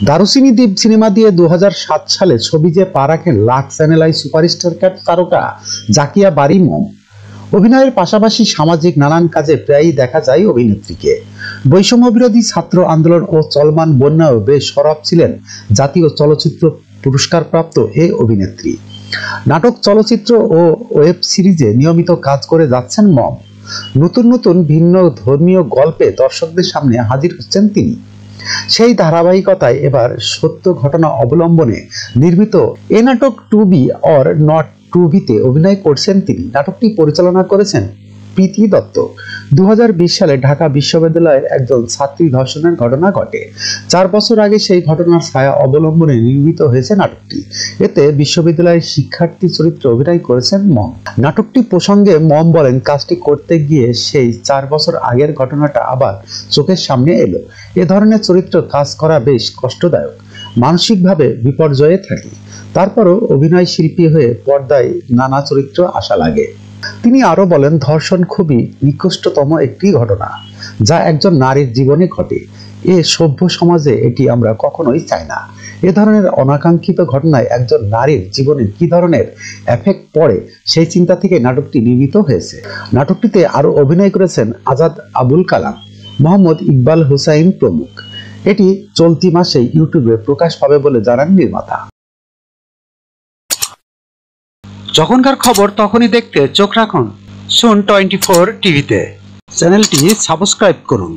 দারুচিনি দ্বীপ সিনেমা দিয়ে 2007 সালে ছবি যে পা রাখেন লাখ চ্যানেলাই সুপারস্টার তারকা জাকিয়া বারি মম। অভিনয়ের পাশাপাশি সামাজিক নানান কাজে প্রায়ই দেখা যায় অভিনেত্রীকে। বৈষম্য বিরোধী ছাত্র আন্দোলন ও চলমান বন্যায়ও বেশ সরব ছিলেন জাতীয় চলচ্চিত্র পুরস্কারপ্রাপ্ত এই অভিনেত্রী। নাটক, চলচ্চিত্র ও ওয়েব সিরিজে নিয়মিত কাজ করে যাচ্ছেন মম। নতুন নতুন ভিন্ন ধর্মীয় গল্পে দর্শকদের সামনে হাজির হচ্ছেন তিনি। সেই ধারাবাহিকতায় এবার সত্য ঘটনা অবলম্বনে নির্মিত এ নাটক to be or not to বিতে অভিনয় করছেন তিনি। নাটকটি পরিচালনা করেছেন প্রীতি দত্ত। 2020 সালে ঢাকা বিশ্ববিদ্যালয়ের একজন ছাত্রী ধর্ষণের ঘটনা ঘটে। 4 বছর আগে সেই ঘটনার ছায়া অবলম্বনে নির্মিত হয়েছে নাটকটি। এতে বিশ্ববিদ্যালয়ের শিক্ষার্থী চরিত্রে অভিনয় করেছেন মম। নাটকটি প্রসঙ্গে মম বলেন, কাজটি করতে গিয়ে সেই 4 বছর আগের ঘটনাটা আবার চোখের সামনে এলো। এ ধরনের চরিত্র কাজ করা বেশ কষ্টদায়ক, মানসিকভাবে বিপর্যয়ে থাকি। তারপরও অভিনয় শিল্পী হয়ে পর্দায় নানা চরিত্র আসা লাগে। তিনি আরো বলেন, ধর্ষণ খুবই নিকৃষ্টতম একটি ঘটনা যা একজন নারীর জীবনে ঘটে। এ সভ্য সমাজে এটি আমরা কখনোই চাই না। এ ধরনের অনাকাঙ্ক্ষিত ঘটনায় একজন নারীর জীবনে কি ধরনের এফেক্ট পড়ে সেই চিন্তা থেকে নাটকটি নির্মিত হয়েছে। নাটকটিতে আরো অভিনয় করেছেন আজাদ আবুল কালাম, মোহাম্মদ ইকবাল হুসাইন প্রমুখ। এটি চলতি মাসেই ইউটিউবে প্রকাশ পাবে বলে জানান নির্মাতা। যখনকার খবর তখনই দেখতে চোখ রাখুন সুন 24 টিভিতে। চ্যানেলটি সাবস্ক্রাইব করুন।